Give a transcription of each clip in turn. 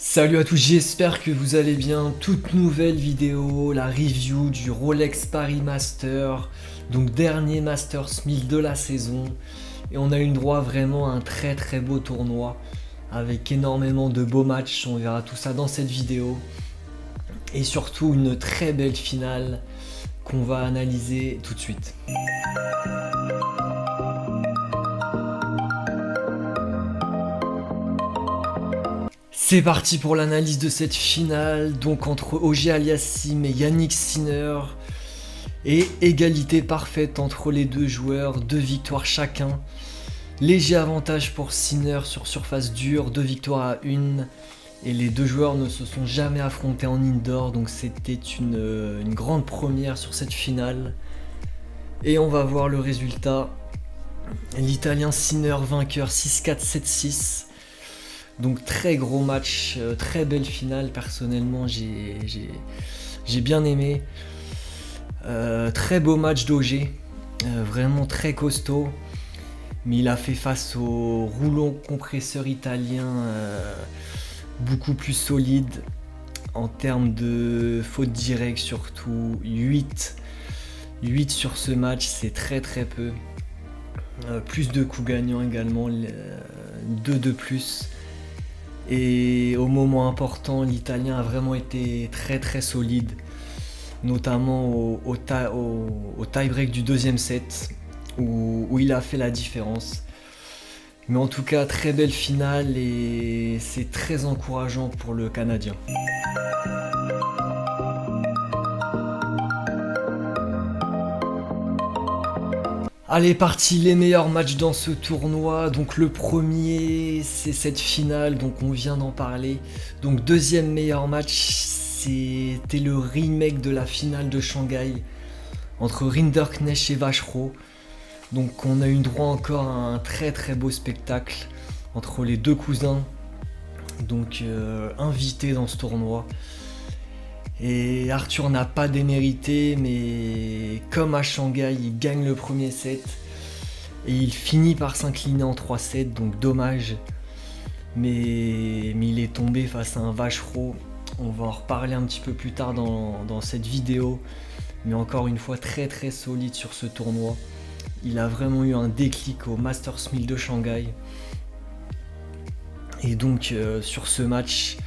Salut à tous, j'espère que vous allez bien. Toute nouvelle vidéo, la review du Rolex Paris Master, donc dernier Masters 1000 de la saison. Et on a eu droit vraiment à un très beau tournoi avec énormément de beaux matchs. On verra tout ça dans cette vidéo. Et surtout une très belle finale qu'on va analyser tout de suite. C'est parti pour l'analyse de cette finale, donc entre Auger Aliassime et Yannick Sinner. Et égalité parfaite entre les deux joueurs, 2 victoires chacun. Léger avantage pour Sinner sur surface dure, 2 victoires à 1. Et les deux joueurs ne se sont jamais affrontés en indoor, donc c'était une grande première sur cette finale. Et on va voir le résultat. L'Italien Sinner vainqueur 6-4, 7-6. Donc très gros match, très belle finale, personnellement j'ai bien aimé. Très beau match d'Auger, vraiment très costaud. Mais il a fait face au rouleau compresseur italien beaucoup plus solide en termes de fautes directes, surtout 8 sur ce match, c'est très peu. Plus de coups gagnants également, 2 de plus. Et au moment important, l'Italien a vraiment été très solide, notamment au tie-break du deuxième set, où il a fait la différence. Mais en tout cas, très belle finale et c'est très encourageant pour le Canadien. Allez, parti, les meilleurs matchs dans ce tournoi. Donc le premier, c'est cette finale, donc on vient d'en parler. Donc deuxième meilleur match, c'était le remake de la finale de Shanghai entre Rinderknecht et Vachereau. Donc on a eu droit encore à un très beau spectacle entre les deux cousins, donc invités dans ce tournoi. Et Arthur n'a pas démérité, mais comme à Shanghai, il gagne le premier set et il finit par s'incliner en 3-7, donc dommage. Mais il est tombé face à un Vachereau. On va en reparler un petit peu plus tard dans cette vidéo. Mais encore une fois, très solide sur ce tournoi. Il a vraiment eu un déclic au Masters 1000 de Shanghai. Et donc sur ce match,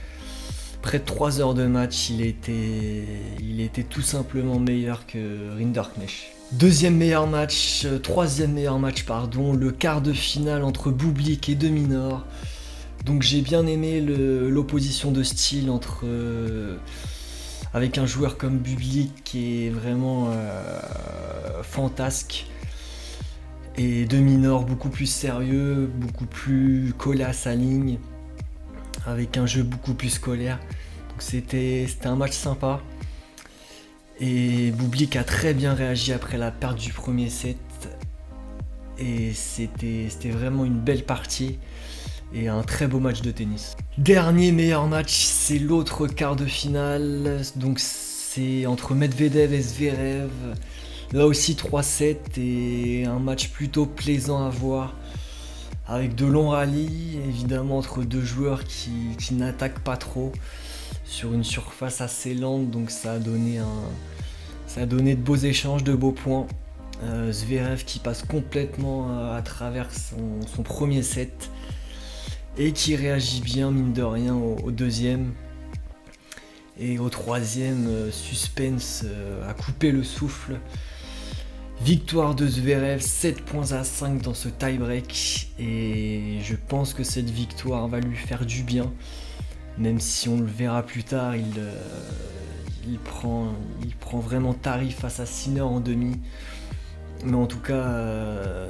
près de 3 heures de match, il était tout simplement meilleur que Rinderknecht. Troisième meilleur match, le quart de finale entre Bublik et De Minaur. Donc j'ai bien aimé l'opposition de style avec un joueur comme Bublik qui est vraiment fantasque. Et De Minaur beaucoup plus sérieux, beaucoup plus collé à sa ligne, avec un jeu beaucoup plus scolaire. Donc c'était un match sympa. Et Bublik a très bien réagi après la perte du premier set. Et c'était vraiment une belle partie et un très beau match de tennis. Dernier meilleur match, c'est l'autre quart de finale. Donc c'est entre Medvedev et Zverev. Là aussi 3-7 et un match plutôt plaisant à voir. Avec de longs rallyes, évidemment entre deux joueurs qui n'attaquent pas trop sur une surface assez lente, donc ça a donné de beaux échanges, de beaux points. Zverev qui passe complètement à travers son premier set et qui réagit bien mine de rien au deuxième. Et au troisième, suspense à couper le souffle. Victoire de Zverev, 7-5 dans ce tie-break et je pense que cette victoire va lui faire du bien, même si on le verra plus tard, il prend vraiment tarif face à Sinner en demi, mais en tout cas,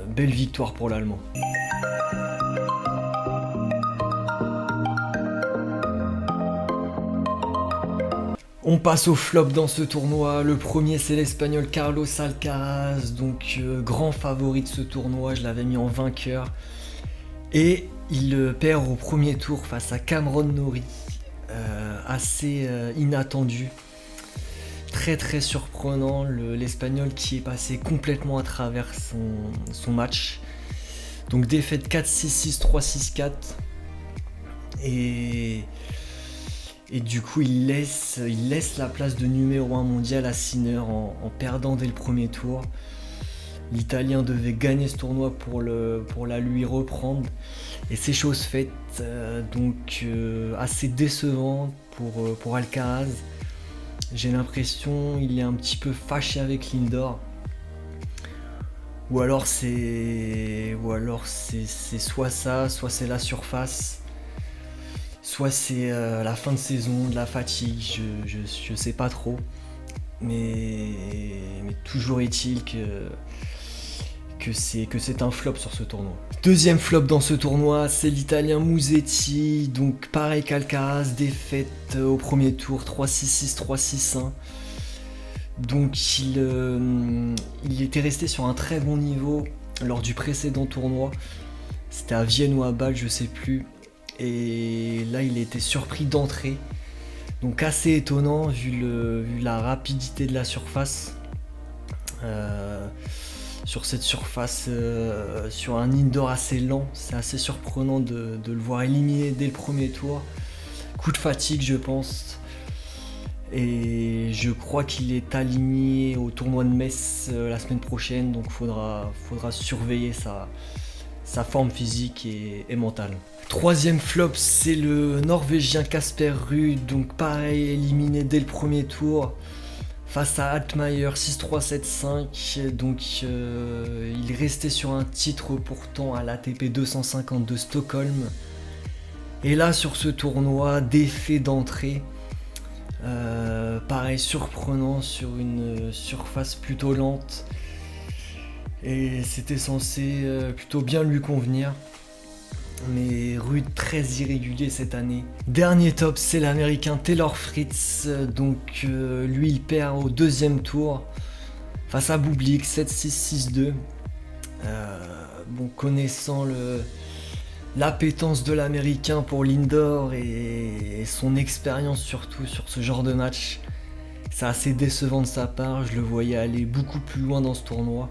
belle victoire pour l'Allemand. On passe au flop dans ce tournoi. Le premier, c'est l'Espagnol Carlos Alcaraz, donc grand favori de ce tournoi. Je l'avais mis en vainqueur. Et il perd au premier tour face à Cameron Norrie. Assez inattendu. Très surprenant. L'Espagnol qui est passé complètement à travers son match. Donc défaite 4-6-6, 3-6-4. Et Et du coup, il laisse la place de numéro 1 mondial à Sinner en perdant dès le premier tour. L'Italien devait gagner ce tournoi pour la lui reprendre. Et c'est chose faite, donc assez décevant pour Alcaraz. J'ai l'impression qu'il est un petit peu fâché avec Lindor. Ou alors c'est soit ça, soit c'est la surface. Soit c'est la fin de saison, de la fatigue, je sais pas trop. Mais toujours est-il que c'est un flop sur ce tournoi. Deuxième flop dans ce tournoi, c'est l'Italien Musetti. Donc pareil qu'Alcaraz, défaite au premier tour, 3-6-6, 3-6-1. Donc il était resté sur un très bon niveau lors du précédent tournoi. C'était à Vienne ou à Bâle, je sais plus. Et là, il était surpris d'entrée. Donc assez étonnant vu la rapidité de la surface. Sur cette surface, sur un indoor assez lent, c'est assez surprenant de le voir éliminé dès le premier tour. Coup de fatigue, je pense. Et je crois qu'il est aligné au tournoi de Metz la semaine prochaine, donc faudra surveiller sa forme physique et mentale. Troisième flop, c'est le Norvégien Casper Ruud, donc pareil, éliminé dès le premier tour face à Altmaier 6-3, 7-5. Donc il restait sur un titre pourtant à l'ATP 250 de Stockholm. Et là sur ce tournoi, défait d'entrée. Pareil, surprenant sur une surface plutôt lente. Et c'était censé plutôt bien lui convenir. Mais Ruud très irrégulier cette année. Dernier top, c'est l'américain Taylor Fritz. Donc lui il perd au deuxième tour face à Bublik 7-6, 6-2. Bon, connaissant l'appétence de l'américain pour l'indoor et son expérience surtout sur ce genre de match, c'est assez décevant de sa part. Je le voyais aller beaucoup plus loin dans ce tournoi.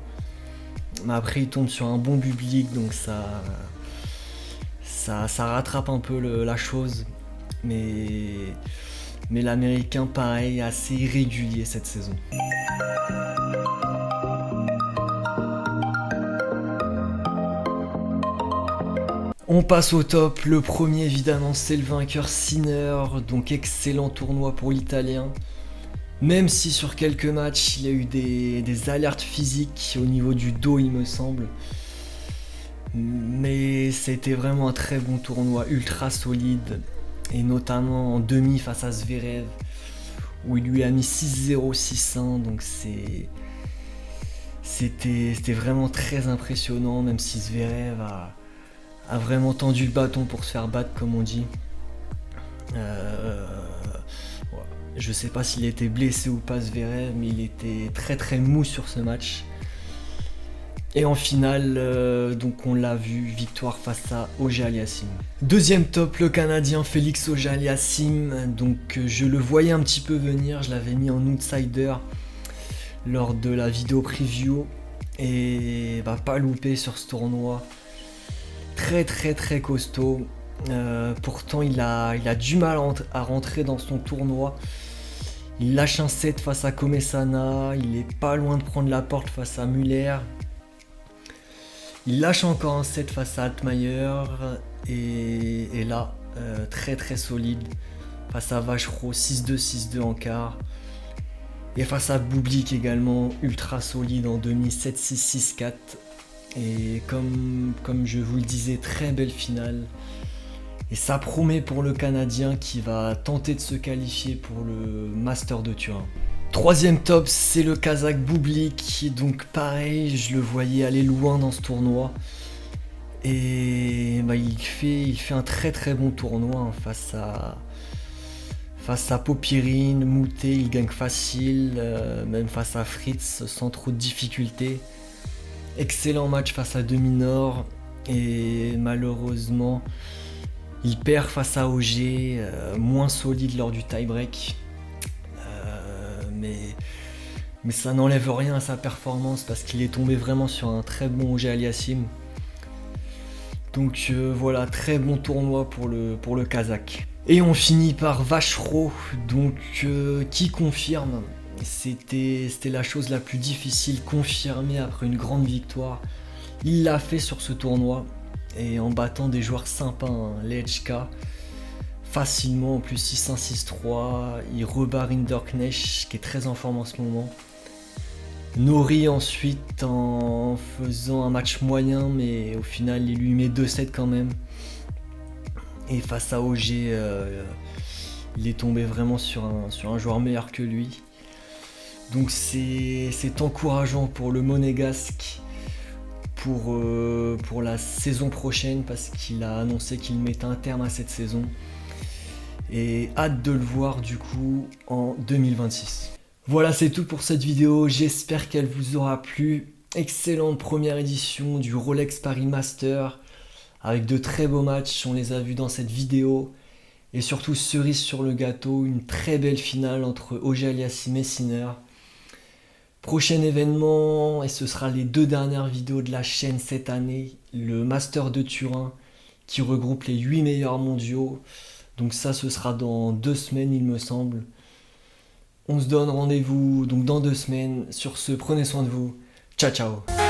Mais après il tombe sur un bon Bublik, donc ça rattrape un peu la chose, mais l'américain pareil, assez irrégulier cette saison. On passe au top, le premier évidemment c'est le vainqueur Sinner, donc excellent tournoi pour l'Italien. Même si sur quelques matchs il y a eu des alertes physiques au niveau du dos il me semble. Mais c'était vraiment un très bon tournoi, ultra solide. Et notamment en demi face à Zverev, où il lui a mis 6-0, 6-1. Donc c'était vraiment très impressionnant, même si Zverev a vraiment tendu le bâton pour se faire battre, comme on dit. Je sais pas s'il était blessé ou pas Zverev, mais il était très très mou sur ce match. Et en finale, donc on l'a vu, victoire face à Auger-Aliassime. Deuxième top, le Canadien Félix Auger-Aliassime. Donc je le voyais un petit peu venir, je l'avais mis en outsider lors de la vidéo preview. Et pas loupé sur ce tournoi. Très très très costaud. Pourtant il a du mal à rentrer dans son tournoi. Il lâche un set face à Komessana, il est pas loin de prendre la porte face à Muller. Il lâche encore un set face à Altmaier et là, très très solide, face à Vachereau, 6-2, 6-2 en quart. Et face à Bublik également, ultra solide en demi, 7-6, 6-4. Et comme je vous le disais, très belle finale. Et ça promet pour le Canadien qui va tenter de se qualifier pour le Master de Turin. Troisième top, c'est le Kazakh Bublik, donc pareil, je le voyais aller loin dans ce tournoi. Et il fait un très très bon tournoi face à Popirine, Moutet, il gagne facile, même face à Fritz sans trop de difficultés. Excellent match face à Deminor et malheureusement il perd face à Auger, moins solide lors du tie-break. Mais ça n'enlève rien à sa performance parce qu'il est tombé vraiment sur un très bon Auger-Aliassime. Donc voilà, très bon tournoi pour le Kazakh. Et on finit par Vachereau, donc qui confirme. C'était la chose la plus difficile, confirmer après une grande victoire. Il l'a fait sur ce tournoi, et en battant des joueurs sympas, hein, les HK, facilement, en plus 6-1, 6-3, il rebat Rinderknecht, qui est très en forme en ce moment. Nori ensuite en faisant un match moyen, mais au final il lui met 2-7 quand même. Et face à OG, il est tombé vraiment sur un joueur meilleur que lui. Donc c'est encourageant pour le Monégasque pour la saison prochaine, parce qu'il a annoncé qu'il mettait un terme à cette saison. Et hâte de le voir du coup en 2026. Voilà, c'est tout pour cette vidéo, j'espère qu'elle vous aura plu. Excellente première édition du Rolex Paris Master, avec de très beaux matchs, on les a vus dans cette vidéo. Et surtout, cerise sur le gâteau, une très belle finale entre Auger-Aliassime et Sinner. Prochain événement, et ce sera les 2 dernières vidéos de la chaîne cette année, le Master de Turin, qui regroupe les 8 meilleurs mondiaux. Donc ça, ce sera dans 2 semaines, il me semble. On se donne rendez-vous donc dans 2 semaines. Sur ce, prenez soin de vous. Ciao, ciao.